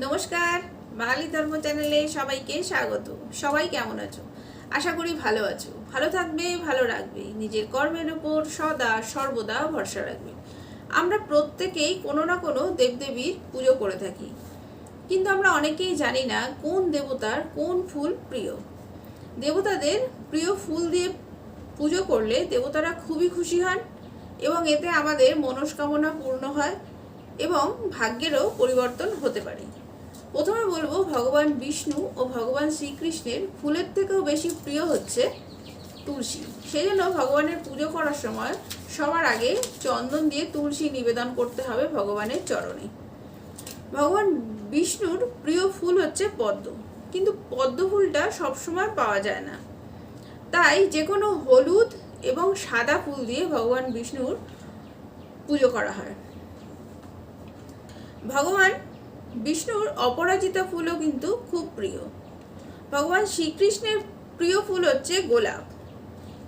নমস্কার, বাঙালি ধর্ম চ্যানেলে সবাইকে স্বাগত। সবাই কেমন আছো? আশা করি ভালো আছো। ভালো থাকবে, ভালো রাখবে, নিজের কর্মের উপর সদা সর্বদা ভরসা রাখবে। আমরা প্রত্যেকেই কোনো না কোনো দেবদেবীর পুজো করে থাকি, কিন্তু আমরা অনেকেই জানি না কোন দেবতার কোন ফুল প্রিয়। দেবতাদের প্রিয় ফুল দিয়ে পুজো করলে দেবতারা খুবই খুশি হন এবং এতে আমাদের মনস্কামনা পূর্ণ হয় এবং ভাগ্যেরও পরিবর্তন হতে পারে। প্রথমে বলবো, ভগবান বিষ্ণু ও ভগবান শ্রীকৃষ্ণের ফুলের থেকেও বেশি প্রিয় হচ্ছে তুলসী। সেই জন্য ভগবানের পুজো করার সময় সবার আগে চন্দন দিয়ে তুলসী নিবেদন করতে হবে ভগবানের চরণে। ভগবান বিষ্ণুর প্রিয় ফুল হচ্ছে পদ্ম, কিন্তু পদ্ম ফুলটা সবসময় পাওয়া যায় না, তাই যে কোনো হলুদ এবং সাদা ফুল দিয়ে ভগবান বিষ্ণুর পুজো করা হয়। ভগবান বিষ্ণুর অপরাজিতা ফুলও কিন্তু খুব প্রিয়। ভগবান শ্রীকৃষ্ণের প্রিয় ফুল হচ্ছে গোলাপ।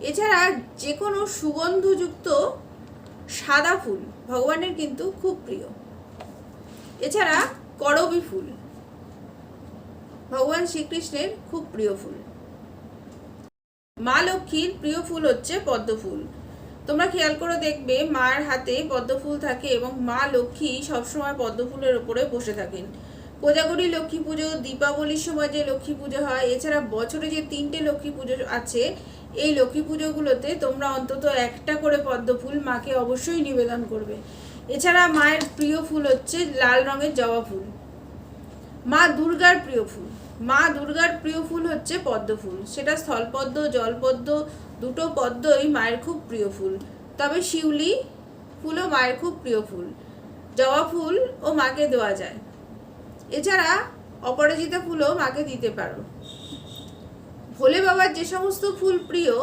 এছাড়া যে কোনো সুগন্ধযুক্ত সাদা ফুল ভগবানের কিন্তু খুব প্রিয়। এছাড়া করবী ফুল ভগবান শ্রীকৃষ্ণের খুব প্রিয় ফুল। মা লক্ষ্মীর প্রিয় ফুল হচ্ছে পদ্ম ফুল। তোমরা খেয়াল করে দেখবে, মায়ের হাতে পদ্ম ফুল থাকে এবং মা লক্ষ্মী সবসময় পদ্ম ফুলের উপরে বসে থাকেন। কোজাগরী লক্ষ্মী পুজো, দীপাবলির সময় যে লক্ষ্মী পুজো হয়, এছাড়া বছরে যে 3টে লক্ষ্মী পুজো আছে, এই লক্ষ্মী পুজোগুলোতে তোমরা অন্তত একটা করে পদ্ম ফুল মাকে অবশ্যই নিবেদন করবে। এছাড়া মায়ের প্রিয় ফুল হচ্ছে লাল রঙের জবা ফুল। মা দুর্গার প্রিয় ফুল, মা দুর্গার প্রিয় ফুল হচ্ছে পদ্ম ফুল। সেটা স্থলপদ্ম, জলপদ্ম, দুটো পদ্মই মায়ের খুব প্রিয় ফুল। তবে শিউলি ফুলও মায়ের খুব প্রিয় ফুল। জবা ফুল ও মাকে দেওয়া যায়। এছাড়া অপরাজিতা ফুলও মাকে দিতে পারো। ভোলে বাবার যে সমস্ত ফুল প্রিয়,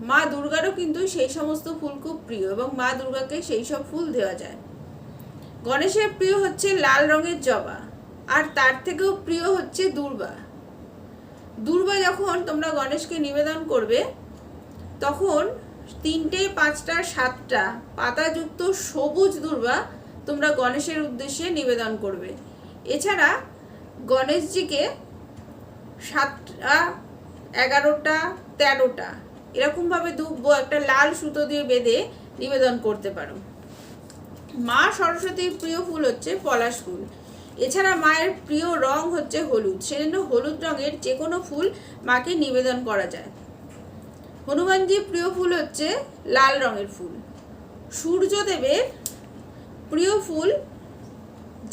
মা দুর্গারও কিন্তু সেই সমস্ত ফুল খুব প্রিয় এবং মা দুর্গাকে সেই সব ফুল দেওয়া যায়। গণেশের প্রিয় হচ্ছে লাল রঙের জবা, আর তার থেকেও প্রিয় হচ্ছে দূর্বা। দূর্বা যখন তোমরা গণেশকে নিবেদন করবে, তখন 3টে, 5টা, 7টা পাতাযুক্ত সবুজ দূর্বা তোমরা গণেশের উদ্দেশ্যে নিবেদন করবে। এছাড়া গণেশজিকে 7টা, 11টা, 13টা এরকমভাবে দুব্বো একটা লাল সুতো দিয়ে বেঁধে নিবেদন করতে পারো। মা সরস্বতীর প্রিয় ফুল হচ্ছে পলাশ ফুল। এছাড়া মায়ের প্রিয় রং হচ্ছে হলুদ, সেজন্য হলুদ রঙের যে কোনো ফুল মাকে নিবেদন করা যায়। হনুমানজির প্রিয় ফুল হচ্ছে লাল রঙের ফুল। সূর্যদেবের প্রিয় ফুল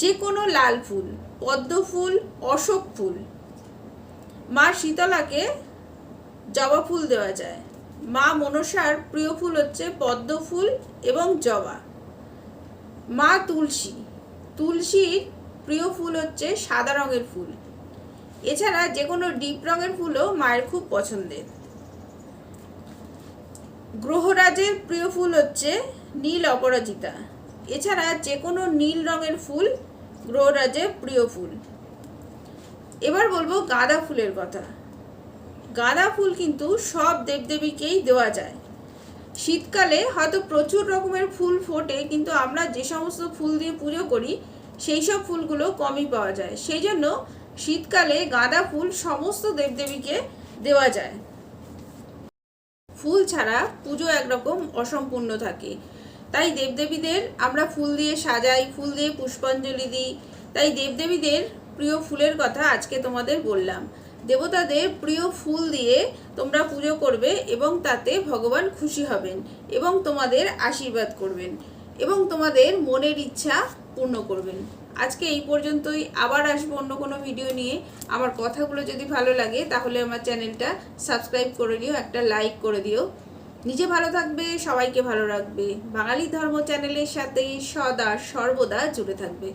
যে কোনো লাল ফুল, পদ্ম ফুল, অশোক ফুল। মা শীতলাকে জবা ফুল দেওয়া যায়। মা মনসার প্রিয় ফুল হচ্ছে পদ্ম ফুল এবং জবা। মা তুলসীর প্রিয় ফুল হচ্ছে সাদা রঙের ফুল। এছাড়া যে কোনো ডিপ রঙের ফুলও মায়ের খুব পছন্দের। গ্রহরাজের প্রিয় ফুল হচ্ছে নীল অপরাজিতা। এছাড়া যে কোনো নীল রঙের ফুল গ্রহরাজের প্রিয় ফুল। এবার বলবো গাঁদা ফুলের কথা। গাঁদা ফুল কিন্তু সব দেবদেবীকেই দেওয়া যায়। শীতকালে হয়তো প্রচুর রকমের ফুল ফোটে, কিন্তু আমরা যে সমস্ত ফুল দিয়ে পুজো করি সেই সব ফুলগুলো কমই পাওয়া যায়। সেই জন্য শীতকালে গাঁদা ফুল সমস্ত দেবদেবীকে দেওয়া যায়। ফুল ছাড়া পুজো একরকম অসম্পূর্ণ থাকে, তাই দেবদেবীদের আমরা ফুল দিয়ে সাজাই, ফুল দিয়ে পুষ্পাঞ্জলি দিই। তাই দেবদেবীদের প্রিয় ফুলের কথা আজকে তোমাদের বললাম। দেবতাদের প্রিয় ফুল দিয়ে তোমরা পুজো করবে এবং তাতে ভগবান খুশি হবেন এবং তোমাদের আশীর্বাদ করবেন এবং তোমাদের মনের ইচ্ছা পূর্ণ করবেন। আজকে এই পর্যন্তই। আবার আসবো অন্য কোনো ভিডিও নিয়ে। আমার কথাগুলো যদি ভালো লাগে তাহলে আমার চ্যানেলটা সাবস্ক্রাইব করে দিও, একটা লাইক করে দিও। নিজে ভালো থাকবে, সবাইকে ভালো রাখবে। বাঙালি ধর্ম চ্যানেলের সাথে সদা সর্বদা জুড়ে থাকবে।